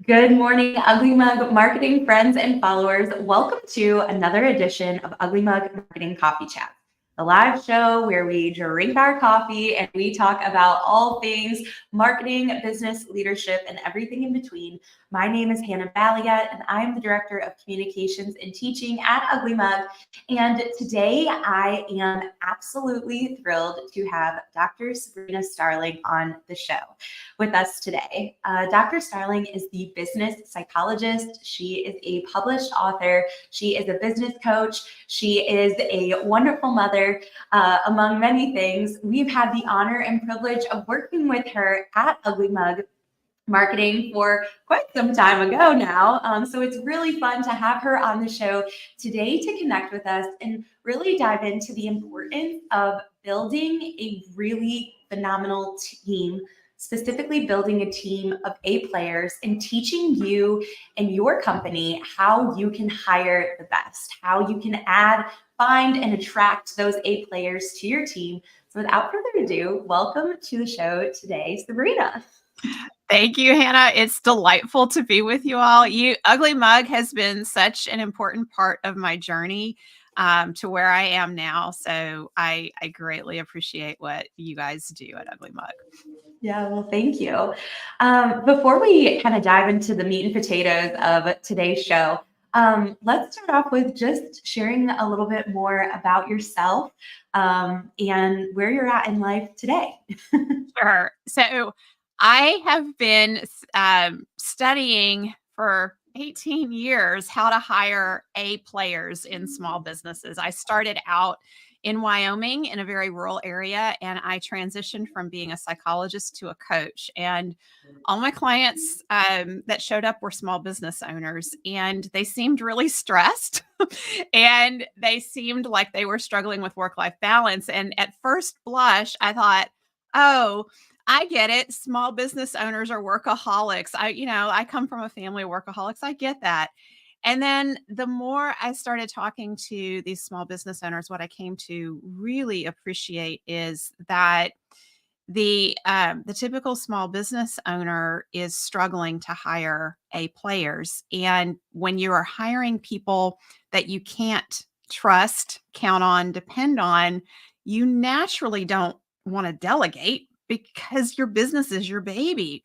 Good morning, Ugly Mug marketing friends and followers. Welcome to another edition of Ugly Mug Marketing Coffee Chat, the live show where we drink our coffee and we talk about all things marketing, business, leadership, and everything in between. My name is Hannah Balliet, and I am the Director of Communications and Teaching at Ugly Mug. And today I am absolutely thrilled to have Dr. Sabrina Starling on the show with us today. Dr. Starling is the business psychologist. She is a published author. She is a business coach. She is a wonderful mother, among many things. We've had the honor and privilege of working with her at Ugly Mug marketing for quite some time ago now. So it's really fun to have her on the show today to connect with us and really dive into the importance of building a really phenomenal team, specifically building a team of A players and teaching you and your company how you can hire the best, how you can find and attract those A players to your team. So without further ado, welcome to the show today, Sabrina. Thank you, Hannah. It's delightful to be with you all. Ugly Mug has been such an important part of my journey to where I am now. So I greatly appreciate what you guys do at Ugly Mug. Yeah, well, thank you. Before we kind of dive into the meat and potatoes of today's show, let's start off with just sharing a little bit more about yourself and where you're at in life today. Sure. So I have been studying for 18 years how to hire A players in small businesses. I started out in Wyoming in a very rural area, and I transitioned from being a psychologist to a coach. And all my clients that showed up were small business owners, and they seemed really stressed and they seemed like they were struggling with work-life balance. And at first blush, I thought, oh, I get it. Small business owners are workaholics. I come from a family of workaholics. I get that. And then the more I started talking to these small business owners, what I came to really appreciate is that the typical small business owner is struggling to hire A players. And when you are hiring people that you can't trust, count on, depend on, you naturally don't want to delegate because your business is your baby.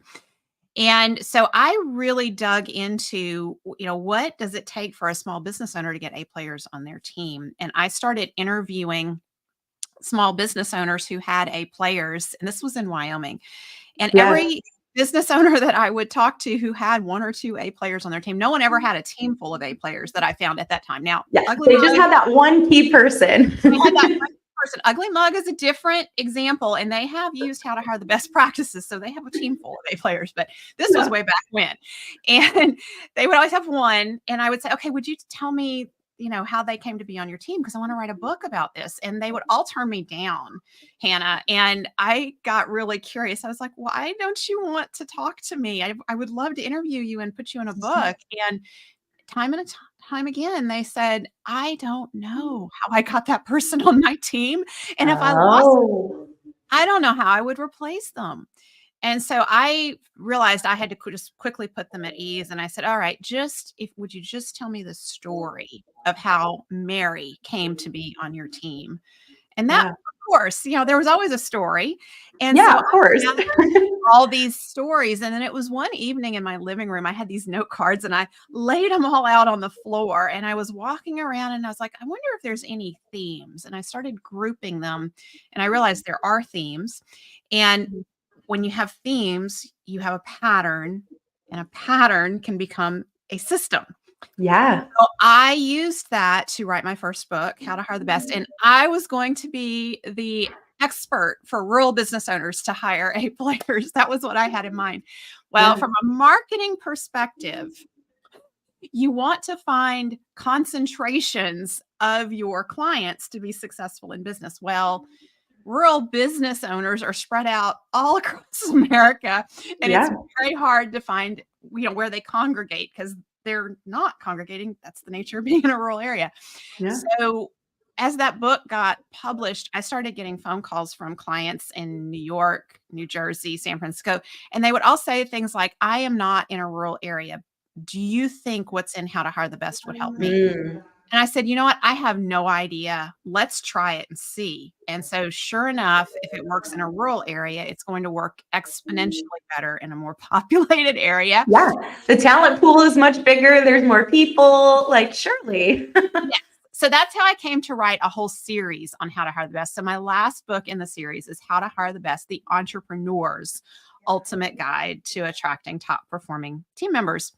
And so I really dug into, what does it take for a small business owner to get A players on their team? And I started interviewing small business owners who had A players, and this was in Wyoming. And every business owner that I would talk to who had one or two A players on their team, no one ever had a team full of A players that I found at that time. Now, they just had that one key person. They had that one person. Ugly Mug is a different example, and they have used how to hire the best practices. So they have a team full of A players, but this was way back when. And they would always have one. And I would say, okay, would you tell me, how they came to be on your team? Because I want to write a book about this. And they would all turn me down, Hannah. And I got really curious. I was like, why don't you want to talk to me? I would love to interview you and put you in a book. And time and time again, they said, I don't know how I got that person on my team. And if I lost them, I don't know how I would replace them. And so I realized I had to just quickly put them at ease. And I said, all right, would you just tell me the story of how Mary came to be on your team? And that, of course, there was always a story. And so of course. all these stories. And then it was one evening in my living room, I had these note cards and I laid them all out on the floor, and I was walking around and I was like, I wonder if there's any themes. And I started grouping them, and I realized there are themes. And when you have themes, you have a pattern, and a pattern can become a system. Yeah. So I used that to write my first book, How to Hire the Best. And I was going to be the expert for rural business owners to hire A players. That was what I had in mind. Well, from a marketing perspective, you want to find concentrations of your clients to be successful in business. Well, rural business owners are spread out all across America, and it's very hard to find, where they congregate because they're not congregating. That's the nature of being in a rural area. So as that book got published, I started getting phone calls from clients in New York, New Jersey, San Francisco, and they would all say things like, I am not in a rural area. Do you think what's in How to Hire the Best would help me? Mm. And I said, you know what? I have no idea. Let's try it and see. And so, sure enough, if it works in a rural area, it's going to work exponentially better in a more populated area. Yeah. The talent pool is much bigger. There's more people. Like, surely. Yes. So that's how I came to write a whole series on how to hire the best. So my last book in the series is How to Hire the Best, the Entrepreneur's Ultimate Guide to Attracting Top Performing Team Members.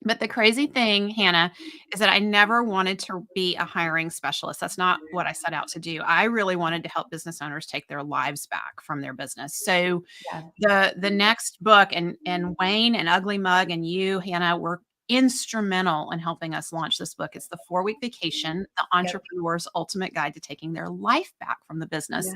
But the crazy thing, Hannah, is that I never wanted to be a hiring specialist. That's not what I set out to do. I really wanted to help business owners take their lives back from their business. So the next book, and Wayne and Ugly Mug and you, Hannah, were instrumental in helping us launch this book. It's the 4-Week Vacation, the Entrepreneur's Ultimate Guide to Taking Their Life Back from the business.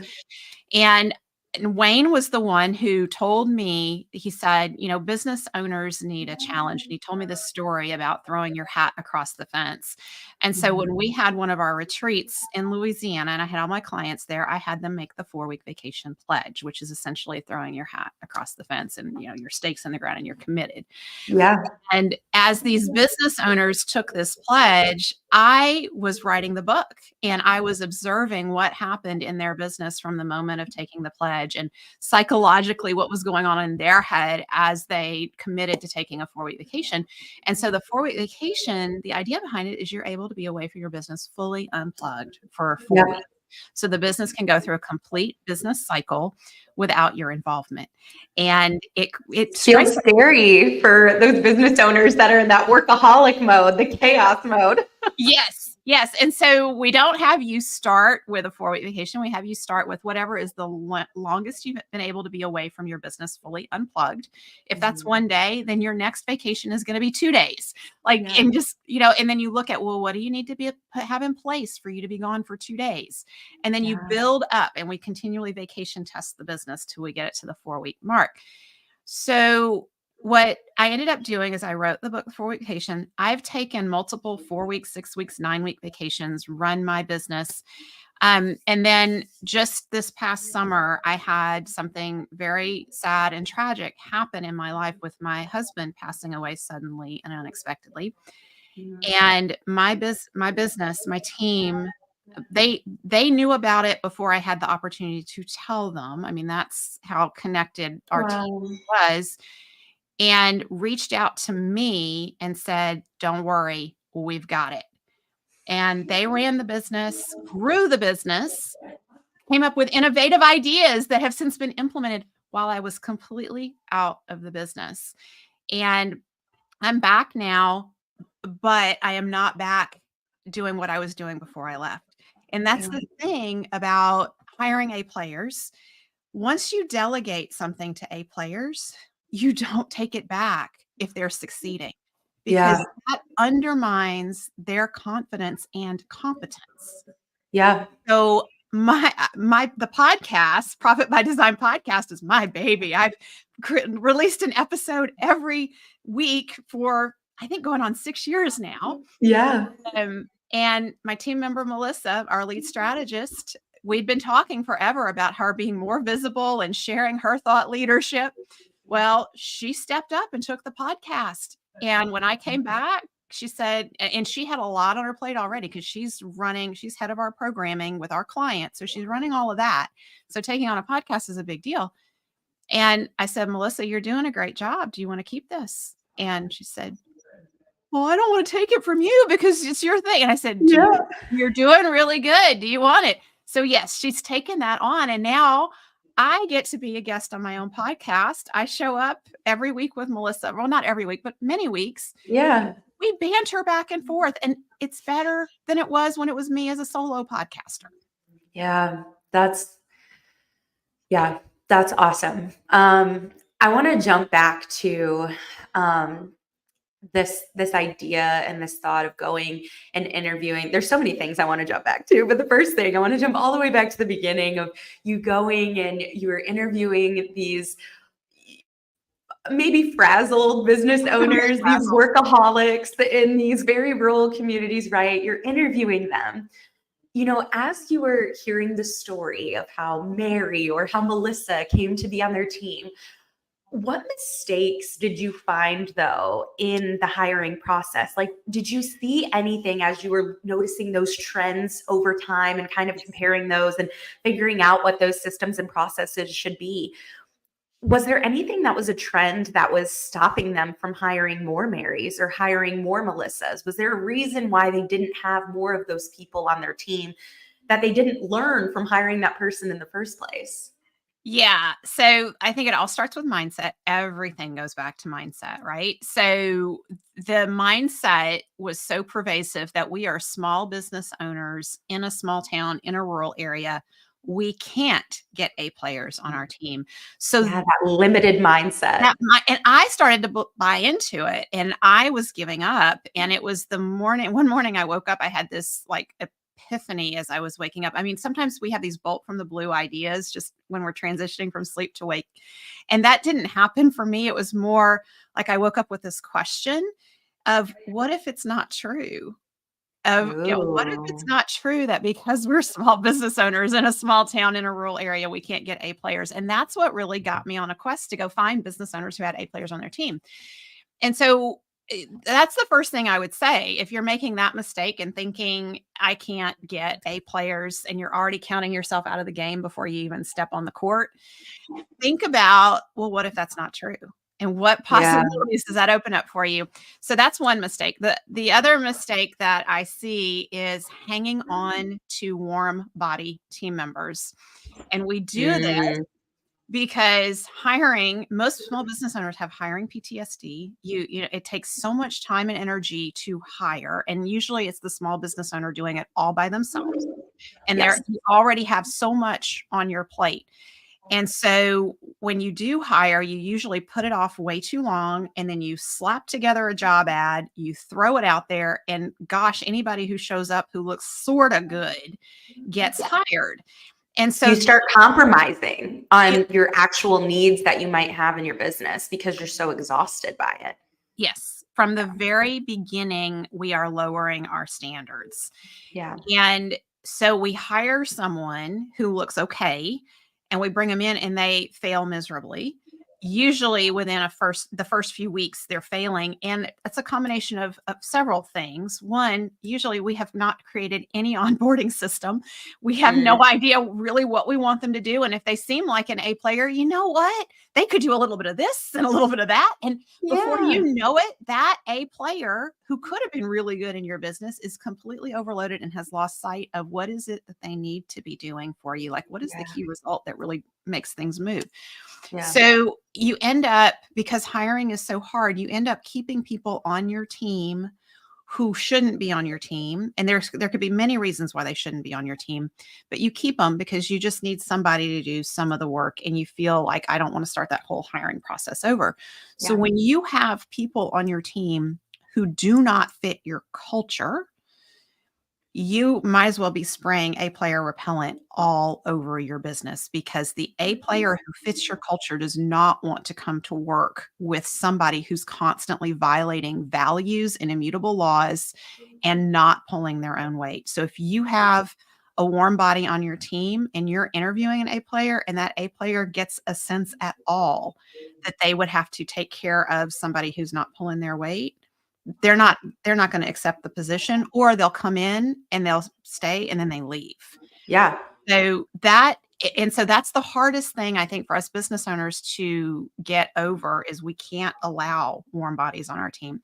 And Wayne was the one who told me, he said, you know, business owners need a challenge. And he told me this story about throwing your hat across the fence. And so when we had one of our retreats in Louisiana, and I had all my clients there, I had them make the 4-Week Vacation pledge, which is essentially throwing your hat across the fence and, you know, your stakes in the ground and you're committed. Yeah. And as these business owners took this pledge, I was writing the book and I was observing what happened in their business from the moment of taking the pledge and psychologically what was going on in their head as they committed to taking a 4-week vacation. And so the 4-week vacation, the idea behind it is you're able to be away from your business fully unplugged for 4 weeks. So the business can go through a complete business cycle without your involvement. And it feels scary for those business owners that are in that workaholic mode, the chaos mode. Yes. And so we don't have you start with a 4-week vacation. We have you start with whatever is the longest you've been able to be away from your business fully unplugged. If that's 1 day, then your next vacation is going to be 2 days. And just, you know, and then you look at, well, what do you need to have in place for you to be gone for 2 days? And then you build up and we continually vacation test the business till we get it to the 4-week mark. So what I ended up doing is I wrote the book, 4-Week Vacation. I've taken multiple 4 weeks, 6 weeks, 9-week vacations, run my business. And then just this past summer, I had something very sad and tragic happen in my life with my husband passing away suddenly and unexpectedly. And my business, my team, they knew about it before I had the opportunity to tell them. I mean, that's how connected our team was. And reached out to me and said, don't worry, we've got it. And they ran the business, grew the business, came up with innovative ideas that have since been implemented while I was completely out of the business. And I'm back now, but I am not back doing what I was doing before I left. And that's the thing about hiring A players. Once you delegate something to A players, you don't take it back if they're succeeding, because that undermines their confidence and competence. So the podcast, Profit by Design podcast, is my baby. I've released an episode every week for, I think, going on 6 years now. And my team member, Melissa, our lead strategist, we'd been talking forever about her being more visible and sharing her thought leadership. Well, she stepped up and took the podcast. And when I came back, she said, and she had a lot on her plate already because she's head of our programming with our clients. So she's running all of that. So taking on a podcast is a big deal. And I said, Melissa, you're doing a great job. Do you want to keep this? And she said, well, I don't want to take it from you because it's your thing. And I said, you're doing really good. Do you want it? So yes, she's taken that on. And now I get to be a guest on my own podcast. I show up every week with Melissa. Well, not every week, but many weeks. We banter back and forth, and it's better than it was when it was me as a solo podcaster. That's awesome. I want to jump back to this idea and this thought of going and interviewing. There's so many things I want to jump back to, but the first thing I want to jump all the way back to the beginning of you going and you were interviewing these maybe frazzled business owners, these workaholics in these very rural communities, right? You're interviewing them. As you were hearing the story of how Mary or how Melissa came to be on their team, what mistakes did you find though in the hiring process? Like, did you see anything as you were noticing those trends over time and kind of comparing those and figuring out what those systems and processes should be? Was there anything that was a trend that was stopping them from hiring more Marys or hiring more Melissas? Was there a reason why they didn't have more of those people on their team that they didn't learn from hiring that person in the first place? Yeah. So I think it all starts with mindset. Everything goes back to mindset, right? So the mindset was so pervasive that we are small business owners in a small town in a rural area. We can't get A players on our team. Yeah, So that limited mindset. and I started to buy into it, and I was giving up, and it was one morning I woke up, I had this, like, epiphany as I was waking up. I mean, sometimes we have these bolt from the blue ideas just when we're transitioning from sleep to wake, and that didn't happen for me. It was more like I woke up with this question of, "What if it's not true?" What if it's Ooh. not true that because we're small business owners in a small town in a rural area, we can't get A players? And that's what really got me on a quest to go find business owners who had A players on their team. And so that's the first thing I would say. If you're making that mistake and thinking, I can't get A players, and you're already counting yourself out of the game before you even step on the court, think about, well, what if that's not true? And what Yeah. possibilities does that open up for you? So that's one mistake. The other mistake that I see is hanging on to warm body team members. And we do this Mm, because most small business owners have hiring PTSD. It takes so much time and energy to hire. And usually it's the small business owner doing it all by themselves. And yes. you already have so much on your plate. And so when you do hire, you usually put it off way too long, and then you slap together a job ad, you throw it out there, and gosh, anybody who shows up who looks sort of good gets hired. And You so start compromising it, on your actual needs that you might have in your business because you're so exhausted by it. yes, from the very beginning, we are lowering our standards. Yeah. And so we hire someone who looks okay, and we bring them in and they fail miserably. Usually within the first few weeks they're failing, and it's a combination of several things. One, usually we have not created any onboarding system. We have no Mm, idea really what we want them to do, and if they seem like an A player, you know what? They could do a little bit of this and a little bit of that, and before yeah. you know it, that A player who could have been really good in your business is completely overloaded and has lost sight of what is it that they need to be doing for you. Like, what is the Yeah. key result that really makes things move? Yeah. So you end up, because hiring is so hard, you end up keeping people on your team who shouldn't be on your team. And there could be many reasons why they shouldn't be on your team, but you keep them because you just need somebody to do some of the work, and you feel like, I don't want to start that whole hiring process over. So Yeah. when you have people on your team who do not fit your culture, you might as well be spraying A player repellent all over your business, because the A player who fits your culture does not want to come to work with somebody who's constantly violating values and immutable laws and not pulling their own weight. So if you have a warm body on your team and you're interviewing an A player, and that A player gets a sense at all that they would have to take care of somebody who's not pulling their weight, they're not going to accept the position, or they'll come in and they'll stay and then they leave. Yeah. So that's the hardest thing, I think, for us business owners to get over, is we can't allow warm bodies on our team.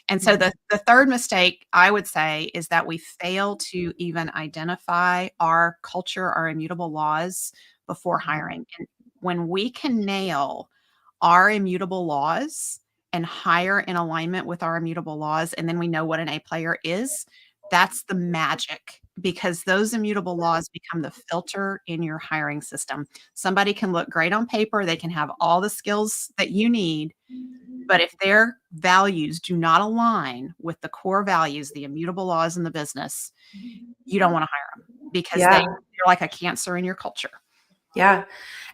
And so Yeah. the third mistake I would say is that we fail to even identify our culture, our immutable laws before hiring. And when we can nail our immutable laws and hire in alignment with our immutable laws, and then we know what an A player is, that's the magic, because those immutable laws become the filter in your hiring system. Somebody can look great on paper, they can have all the skills that you need, but if their values do not align with the core values, the immutable laws in the business, you don't want to hire them, because they're Yeah. like a cancer in your culture. Yeah.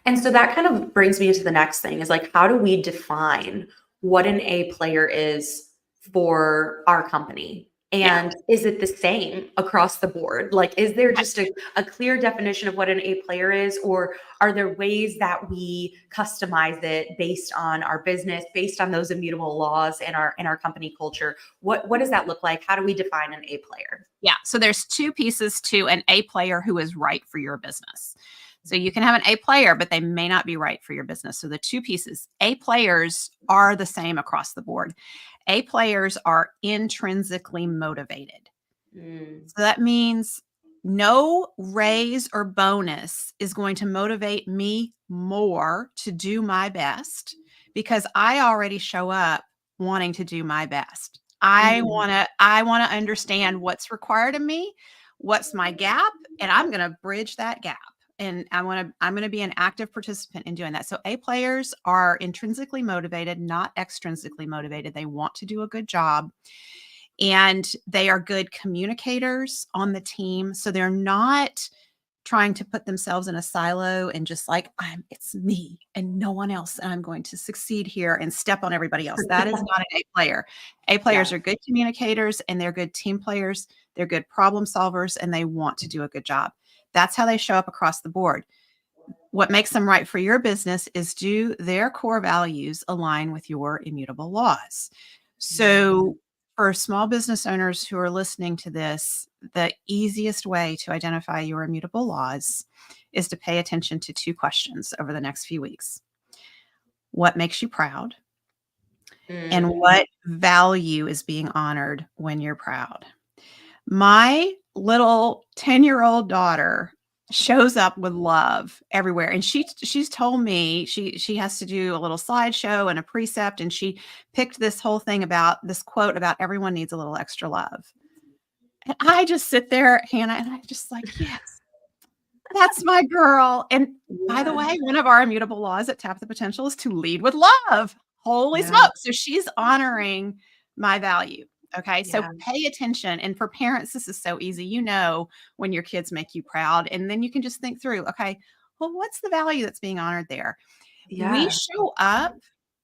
And so that kind of brings me to the next thing is like, how do we define what an A player is for our company? Yeah. And is it the same across the board? Like, is there just a clear definition of what an A player is, or are there ways that we customize it based on our business, based on those immutable laws in our company culture? What does that look like? How do we define an A player? Yeah. So there's two pieces to an A player who is right for your business. So you can have an A player, but they may not be right for your business. So the two pieces, A players are the same across the board. A players are intrinsically motivated. Mm, So that means no raise or bonus is going to motivate me more to do my best because I already show up wanting to do my best. mhm. I want to understand what's required of me, what's my gap, and I'm going to bridge that gap. And I'm going to be an active participant in doing that. So A players are intrinsically motivated, not extrinsically motivated. They want to do a good job. And they are good communicators on the team. So they're not trying to put themselves in a silo and just like, it's me and no one else. And I'm going to succeed here and step on everybody else. That is not an A player. A players Yeah. are good communicators and they're good team players. They're good problem solvers and they want to do a good job. That's how they show up across the board. What makes them right for your business is do their core values align with your immutable laws? So, for small business owners who are listening to this, the easiest way to identify your immutable laws is to pay attention to two questions over the next few weeks. What makes you proud? And Mm, what value is being honored when you're proud? My little 10-year-old daughter shows up with love everywhere. And she's told me she has to do a little slideshow and a precept. And she picked this whole thing about this quote about everyone needs a little extra love. And I just sit there, Hannah, and I'm just like, yes, that's my girl. And by the yeah. way, one of our immutable laws at Tap the Potential is to lead with love. Holy Yeah. smokes. So she's honoring my value. Okay. So Yeah. pay attention. And for parents, this is so easy. You know, when your kids make you proud, and then you can just think through, okay, well, what's the value that's being honored there? We Yeah. show up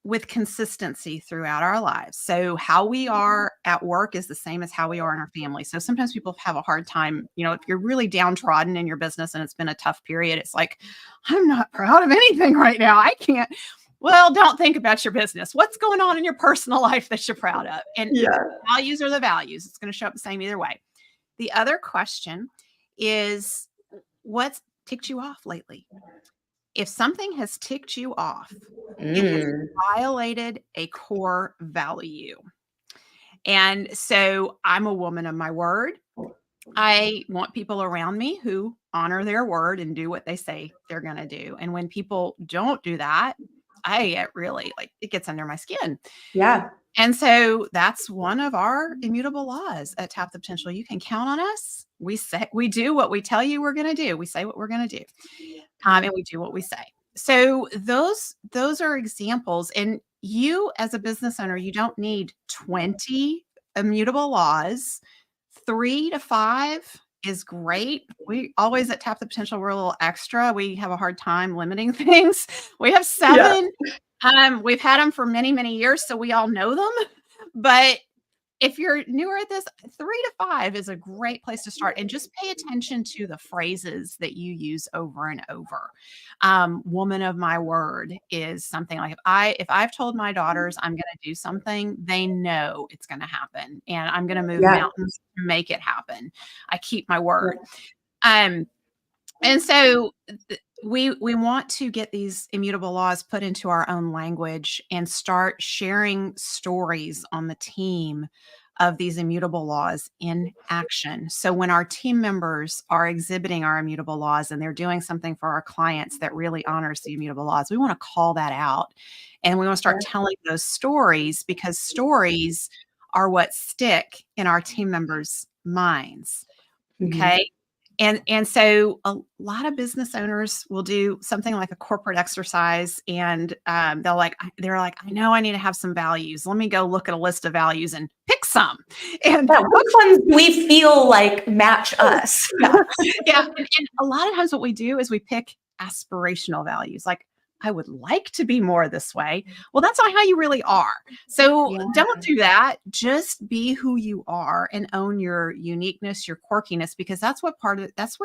with consistency throughout our lives. So how we are at work is the same as how we are in our family. So sometimes people have a hard time, if you're really downtrodden in your business and it's been a tough period, it's like, I'm not proud of anything right now. I can't. Well, don't think about your business. What's going on in your personal life that you're proud of? And Yeah. values are the values. It's going to show up the same either way. The other question is, what's ticked you off lately? If something has ticked you off, it has Mm, violated a core value. And so I'm a woman of my word. I want people around me who honor their word and do what they say they're going to do. And when people don't do that, I get really it gets under my skin. yeah. And so that's one of our immutable laws at Tap the Potential. You can count on us. We do what we tell you we're going to do. We say what we're going to do. And we do what we say. So those are examples. And you as a business owner, you don't need 20 immutable laws. 3 to 5 is great. We always at Tap the Potential, we're a little extra. We have a hard time limiting things. We have Yeah. 7. We've had them for many, many years, so we all know them. But if you're newer at this, 3 to 5 is a great place to start. And just pay attention to the phrases that you use over and over. Woman of my word is something like if I've told my daughters I'm going to do something, they know it's going to happen, and I'm going to move Yeah. mountains to make it happen. I keep my word. And so we want to get these immutable laws put into our own language and start sharing stories on the team of these immutable laws in action. So when our team members are exhibiting our immutable laws and they're doing something for our clients that really honors the immutable laws, we want to call that out. And we want to start telling those stories, because stories are what stick in our team members' minds. Mhm. Okay. And so a lot of business owners will do something like a corporate exercise, and they're like, I know I need to have some values. Let me go look at a list of values and pick some. And Yeah, which ones do we feel like match us? Yeah. yeah, and a lot of times what we do is we pick aspirational values, like I would like to be more this way. Well, that's not how you really are. So Yeah. don't do that. Just be who you are and own your uniqueness, your quirkiness, because that's what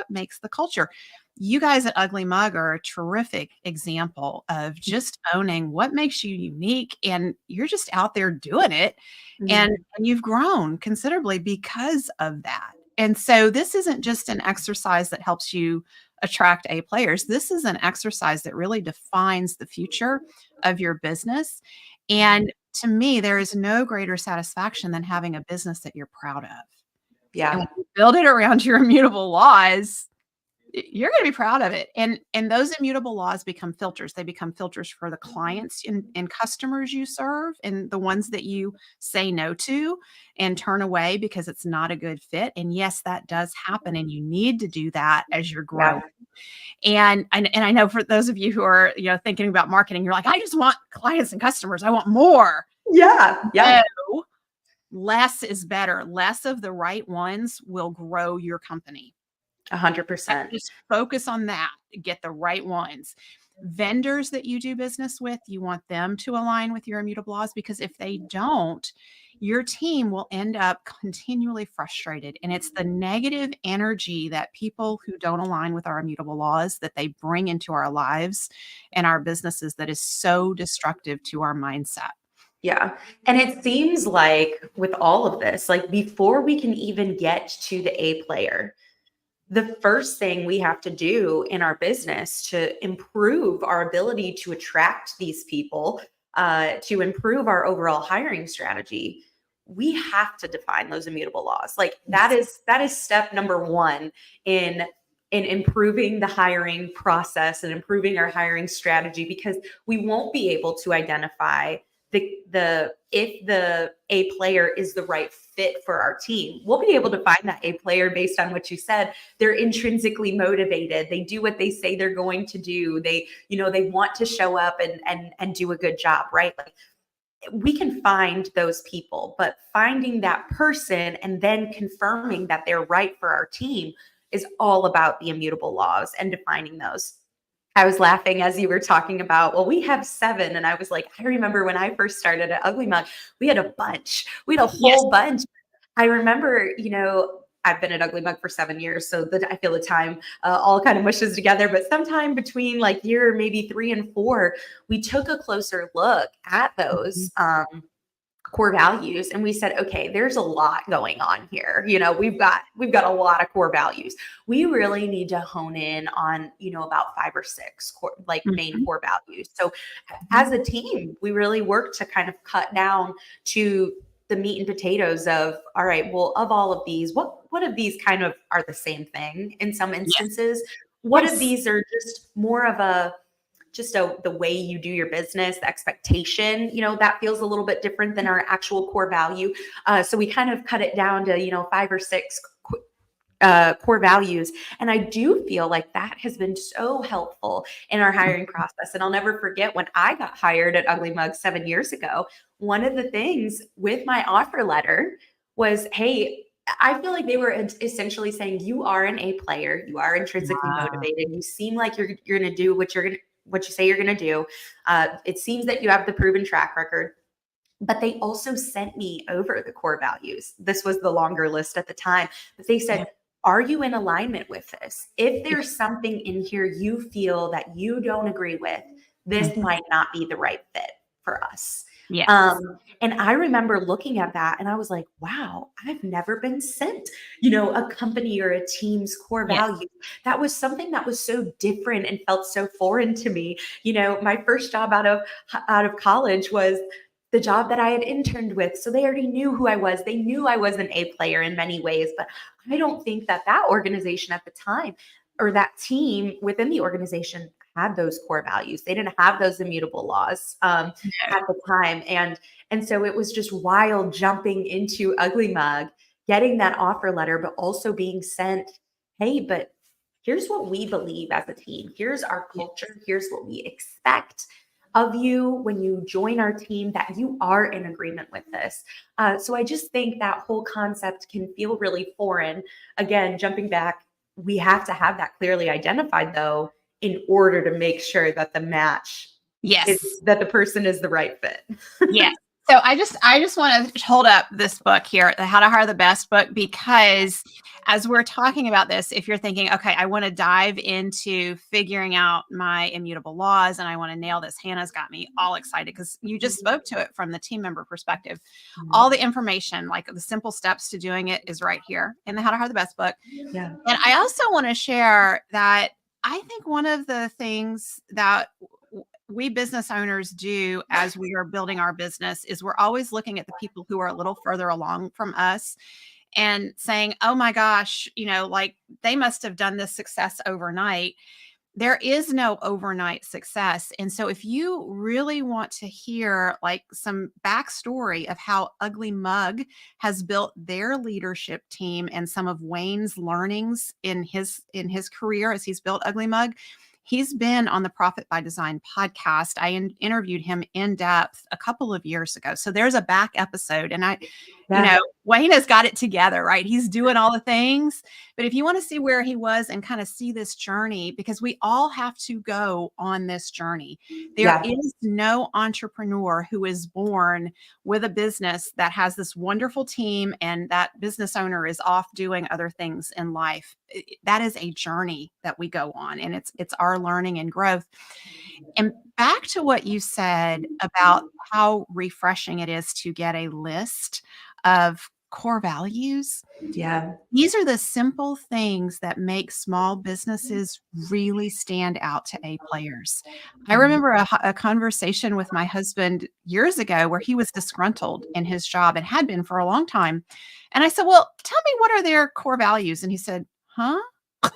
makes the culture. You guys at Ugly Mug are a terrific example of just owning what makes you unique, and you're just out there doing it. And, Mhm. and you've grown considerably because of that. And so this isn't just an exercise that helps you attract A players. This is an exercise that really defines the future of your business. And to me, there is no greater satisfaction than having a business that you're proud of. And Yeah. when you build it around your immutable laws, you're going to be proud of it. And those immutable laws become filters. They become filters for the clients and customers you serve, and the ones that you say no to and turn away because it's not a good fit. And yes, that does happen, and you need to do that as you're growing. Yeah. And I know for those of you who are, thinking about marketing, you're like, I just want clients and customers. I want more. Yeah. Yeah. No, less is better. Less of the right ones will grow your company. 100%. Just focus on that. Get the right ones. Vendors that you do business with, you want them to align with your immutable laws, because if they don't, your team will end up continually frustrated. And it's the negative energy that people who don't align with our immutable laws that they bring into our lives and our businesses that is so destructive to our mindset. Yeah. And it seems like with all of this, like before we can even get to the A player, the first thing we have to do in our business to improve our ability to attract these people, to improve our overall hiring strategy, we have to define those immutable laws. Like that is step number one in improving the hiring process and improving our hiring strategy, because we won't be able to identify the if the A player is the right fit for our team. We'll be able to find that A player based on what you said. They're intrinsically motivated. They do what they say they're going to do. They want to show up and do a good job, right? Like we can find those people, but finding that person and then confirming that they're right for our team is all about the immutable laws and defining those. I was laughing as you were talking about, well, we have 7. And I was like, I remember when I first started at Ugly Mug, we had a bunch. We had a Yes. whole bunch. I remember, I've been at Ugly Mug for 7 years, so I feel the time all kind of mushes together. But sometime between like year maybe 3 and 4, we took a closer look at those core values, and we said, okay, there's a lot going on here. We've got a lot of core values. We really need to hone in on about 5 or 6 core, like main Mhm. core values. So as a team, we really work to kind of cut down to the meat and potatoes of, all right, well, of all of these, what of these kind of are the same thing in some Yes. instances? What of Yes. these are just more of the way you do your business, the expectation, that feels a little bit different than our actual core value. So we kind of cut it down to, 5 or 6 core values. And I do feel like that has been so helpful in our hiring process. And I'll never forget when I got hired at Ugly Mug 7 years ago, one of the things with my offer letter was, hey, I feel like they were essentially saying, you are an A player, you are intrinsically Wow. motivated, you seem like you're going to do what you say you're going to do. It seems that you have the proven track record. But they also sent me over the core values. This was the longer list at the time. But they Yeah. said, are you in alignment with this? If Yeah. there's something in here you feel that you don't agree with, this Mhm. might not be the right fit for us. Yes. And I remember looking at that and I was like, wow, I've never been sent, a company or a team's core Yes. value. That was something that was so different and felt so foreign to me. My first job out of college was the job that I had interned with. So they already knew who I was. They knew I was an A player in many ways, but I don't think that organization at the time, or that team within the organization, had those core values. They didn't have those immutable laws No. at the time. And so it was just wild jumping into Ugly Mug, getting that offer letter, but also being sent, hey, but here's what we believe as a team. Here's our culture. Here's what we expect of you when you join our team, that you are in agreement with this. So I just think that whole concept can feel really foreign. Again, jumping back, we have to have that clearly identified though in order to make sure that the match Yes. that the person is the right fit. Yes. So I just want to hold up this book here, the How to Hire the Best book, because as we're talking about this, if you're thinking, okay, I want to dive into figuring out my immutable laws and I want to nail this, Hannah's got me all excited because you just spoke to it from the team member perspective. All the information, like the simple steps to doing it, is right here in the How to Hire the Best book. Yeah. And I also want to share that I think one of the things that we business owners do as we are building our business is we're always looking at the people who are a little further along from us and saying, oh my gosh, like they must have done this success overnight. There is no overnight success. And so if you really want to hear like some backstory of how Ugly Mug has built their leadership team and some of Wayne's learnings in his career as he's built Ugly Mug, he's been on the Profit by Design podcast. I interviewed him in depth a couple of years ago. So there's a back episode, and Wayne has got it together, right? He's doing all the things. But if you want to see where he was and kind of see this journey, because we all have to go on this journey. There is no entrepreneur who is born with a business that has this wonderful team and that business owner is off doing other things in life. That is a journey that we go on, and it's our learning and growth. And back to what you said about how refreshing it is to get a list of core values. Yeah. These are the simple things that make small businesses really stand out to A players. I remember a conversation with my husband years ago where he was disgruntled in his job and had been for a long time. And I said, well, tell me, what are their core values? And he said, huh?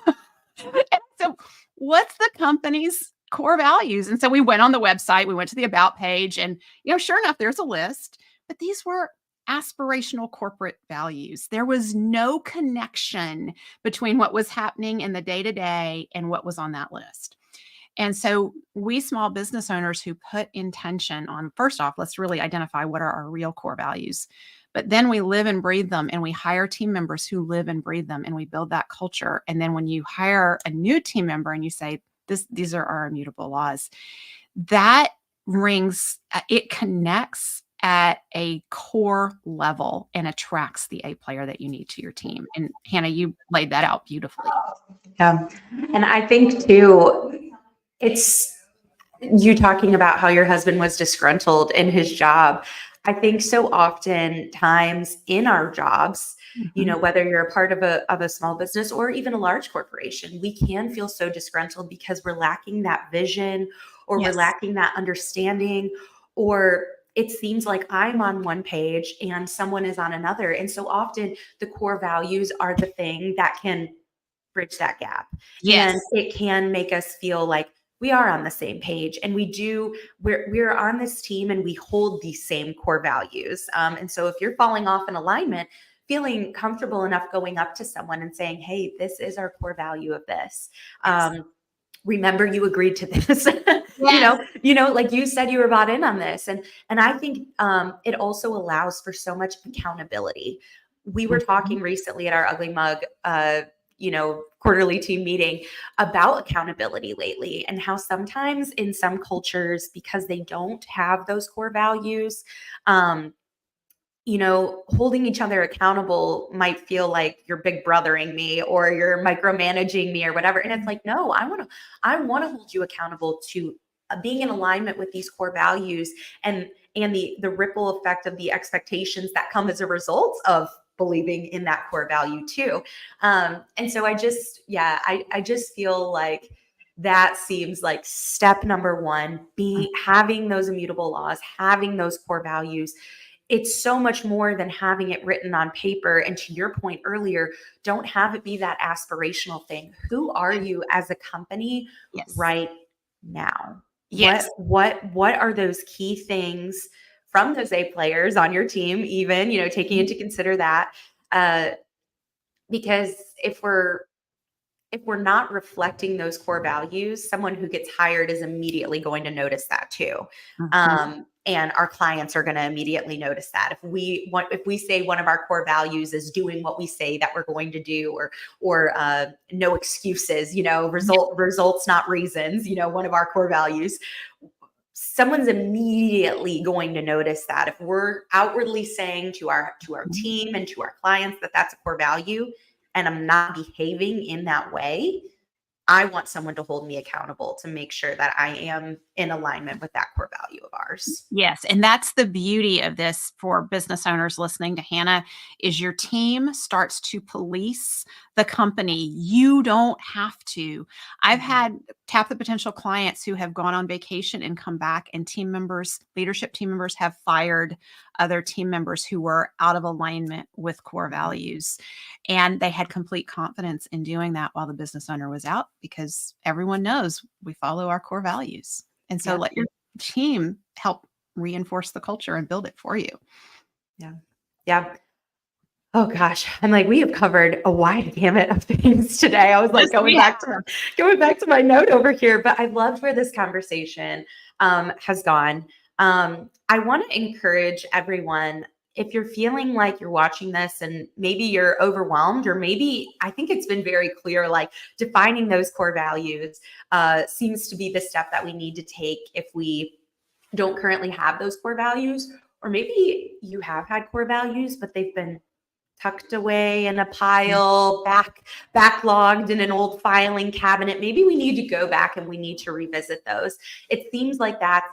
And so what's the company's core values? And so we went on the website, we went to the about page, and sure enough, there's a list, but these were aspirational corporate values. There was no connection between what was happening in the day-to-day and what was on that list. And so we small business owners who put intention on, first off, let's really identify what are our real core values. But then we live and breathe them, and we hire team members who live and breathe them, and we build that culture. And then when you hire a new team member and you say, these are our immutable laws, that it connects at a core level and attracts the A player that you need to your team. And Hannah, you laid that out beautifully. Yeah. And I think too, it's you talking about how your husband was disgruntled in his job. I think so often times in our jobs, whether you're a part of a small business or even a large corporation, we can feel so disgruntled because we're lacking that vision, or we're lacking that understanding, or it seems like I'm on one page and someone is on another. And so often the core values are the thing that can bridge that gap. Yes. And it can make us feel like we are on the same page, and we're on this team and we hold these same core values. And so if you're falling off in alignment, feeling comfortable enough going up to someone and saying, hey, this is our core value of this. Remember, you agreed to this. Like you said, you were bought in on this. And I think it also allows for so much accountability. We were talking recently at our Ugly Mug quarterly team meeting about accountability lately, and how sometimes in some cultures, because they don't have those core values, holding each other accountable might feel like you're big brothering me or you're micromanaging me or whatever. And it's like, no, I want to hold you accountable to being in alignment with these core values and the ripple effect of the expectations that come as a result of believing in that core value too. And so I just feel like that seems like step number one, having those immutable laws, having those core values. It's so much more than having it written on paper. And to your point earlier, don't have it be that aspirational thing. Who are you as a company right now? Yes. What are those key things from those A players on your team, even, taking into consider that, because if we're if we're not reflecting those core values, someone who gets hired is immediately going to notice that too. And our clients are going to immediately notice that. If we say one of our core values is doing what we say that we're going to do, or no excuses, results, not reasons, one of our core values, someone's immediately going to notice that. If we're outwardly saying to our team and to our clients that that's a core value, and I'm not behaving in that way, I want someone to hold me accountable to make sure that I am in alignment with that core value of ours. Yes, and that's the beauty of this for business owners listening to Hannah, is your team starts to police the company. You don't have to. I've had Tap the Potential clients who have gone on vacation and come back, and leadership team members have fired other team members who were out of alignment with core values. And they had complete confidence in doing that while the business owner was out, because everyone knows we follow our core values. And so let your team help reinforce the culture and build it for you. Yeah. Oh gosh, I'm like, we have covered a wide gamut of things today. I was like going back to my note over here, but I loved where this conversation has gone. I want to encourage everyone, if you're feeling like you're watching this and maybe you're overwhelmed, or maybe I think it's been very clear, like defining those core values seems to be the step that we need to take if we don't currently have those core values, or maybe you have had core values, but they've been tucked away in a pile, backlogged in an old filing cabinet. Maybe we need to go back and we need to revisit those. It seems like that's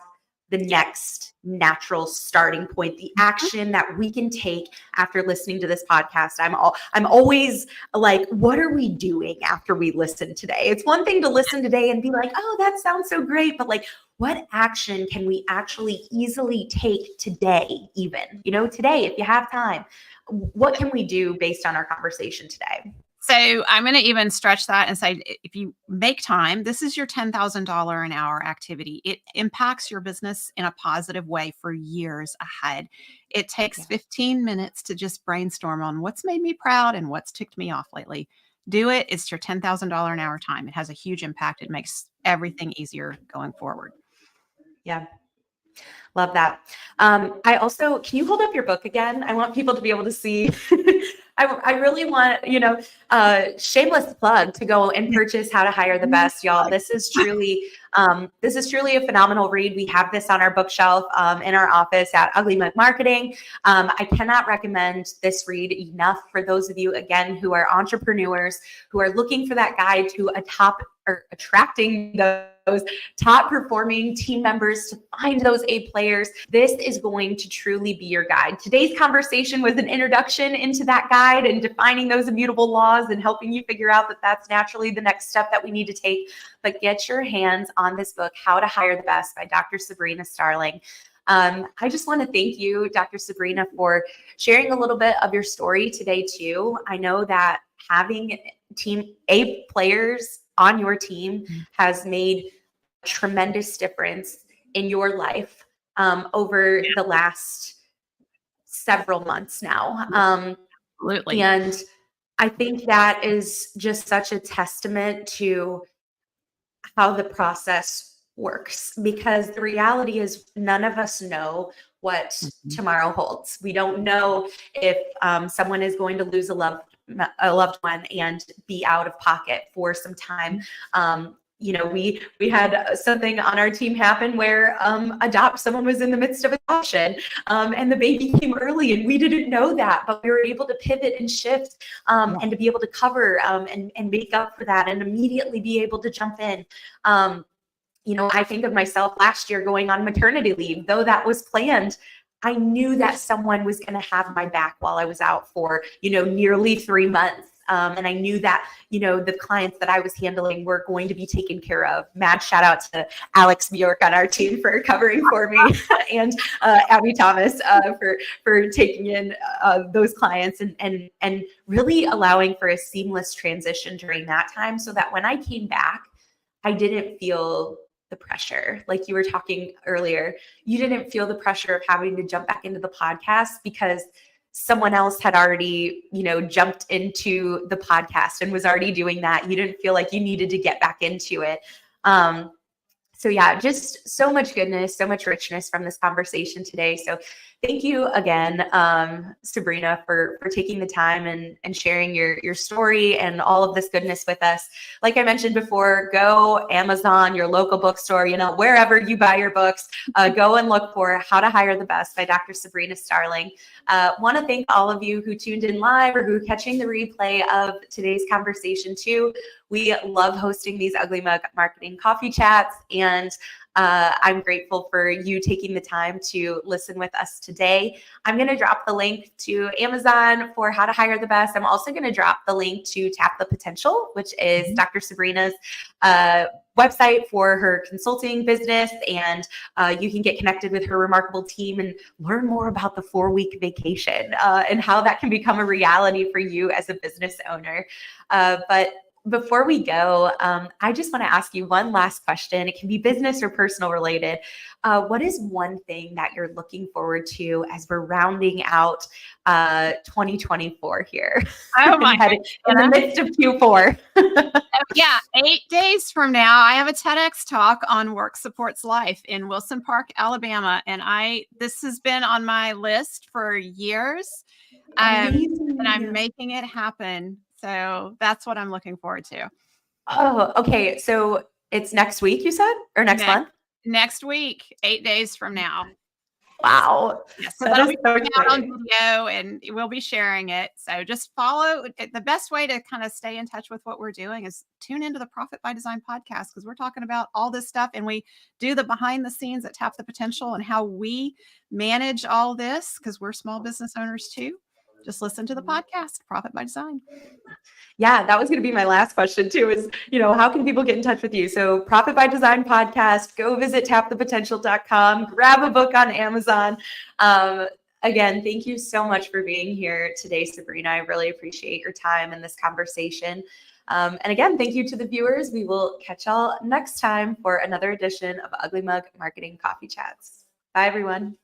the next natural starting point, the action that we can take after listening to this podcast. I'm always like, what are we doing after we listen today? It's one thing to listen today and be like, oh, that sounds so great. But like, what action can we actually easily take today, even, today, if you have time? What can we do based on our conversation today? So I'm going to even stretch that and say, if you make time, this is your $10,000 an hour activity. It impacts your business in a positive way for years ahead. It takes 15 minutes to just brainstorm on what's made me proud and what's ticked me off lately. Do it. It's your $10,000 an hour time. It has a huge impact. It makes everything easier going forward. Yeah. Love that. I also, can you hold up your book again? I want people to be able to see. I really want, shameless plug to go and purchase How to Hire the Best, y'all. This is truly a phenomenal read. We have this on our bookshelf in our office at Ugly Mug Marketing. I cannot recommend this read enough for those of you, again, who are entrepreneurs, who are looking for that guide to attracting those top performing team members, to find those A players. This is going to truly be your guide. Today's conversation was an introduction into that guide and defining those immutable laws and helping you figure out that that's naturally the next step that we need to take. But get your hands on this book, How to Hire the Best by Dr. Sabrina Starling. I just want to thank you, Dr. Sabrina, for sharing a little bit of your story today too. I know that having team A players on your team has made a tremendous difference in your life over the last several months now. Absolutely. And I think that is just such a testament to how the process works, because the reality is none of us know what tomorrow holds. We don't know if someone is going to lose a loved one and be out of pocket for some time. We had something on our team happen where someone was in the midst of adoption, and the baby came early, and we didn't know that, but we were able to pivot and shift and to be able to cover and make up for that and immediately be able to jump in. I think of myself last year going on maternity leave, though that was planned. I knew that someone was going to have my back while I was out for, nearly 3 months. And I knew that, the clients that I was handling were going to be taken care of. Mad shout out to Alex Bjork on our team for covering for me and Abby Thomas for taking in those clients and really allowing for a seamless transition during that time, so that when I came back, I didn't feel the pressure. Like you were talking earlier, you didn't feel the pressure of having to jump back into the podcast, because someone else had already, jumped into the podcast and was already doing that. You didn't feel like you needed to get back into it. So yeah, just so much goodness, so much richness from this conversation today. So thank you again, Sabrina, for taking the time and sharing your story and all of this goodness with us. Like I mentioned before, go Amazon, your local bookstore, wherever you buy your books, go and look for How to Hire the Best by Dr. Sabrina Starling. Want to thank all of you who tuned in live or who are catching the replay of today's conversation too. We love hosting these Ugly Mug Marketing Coffee Chats, and I'm grateful for you taking the time to listen with us today. I'm going to drop the link to Amazon for How to Hire the Best. I'm also going to drop the link to Tap the Potential, which is Dr. Sabrina's website for her consulting business, and you can get connected with her remarkable team and learn more about the 4-week vacation and how that can become a reality for you as a business owner. But before we go, I just want to ask you one last question. It can be business or personal related. What is one thing that you're looking forward to as we're rounding out 2024 here? Oh my in the midst of Q4. Yeah, 8 days from now, I have a TEDx talk on work supports life in Wilson Park, Alabama, and this has been on my list for years, and I'm making it happen. So that's what I'm looking forward to. Oh, okay. So it's next week, you said, or next month? Next week, 8 days from now. Wow. Yeah, so that'll be coming out on video, and we'll be sharing it. So just follow. The best way to kind of stay in touch with what we're doing is tune into the Profit by Design podcast, because we're talking about all this stuff, and we do the behind the scenes at Tap the Potential and how we manage all this, because we're small business owners too. Just listen to the podcast, Profit by Design. Yeah, that was going to be my last question too, is, how can people get in touch with you? So Profit by Design podcast, go visit tapthepotential.com, grab a book on Amazon. Again, thank you so much for being here today, Sabrina. I really appreciate your time in this conversation. And again, thank you to the viewers. We will catch y'all next time for another edition of Ugly Mug Marketing Coffee Chats. Bye, everyone.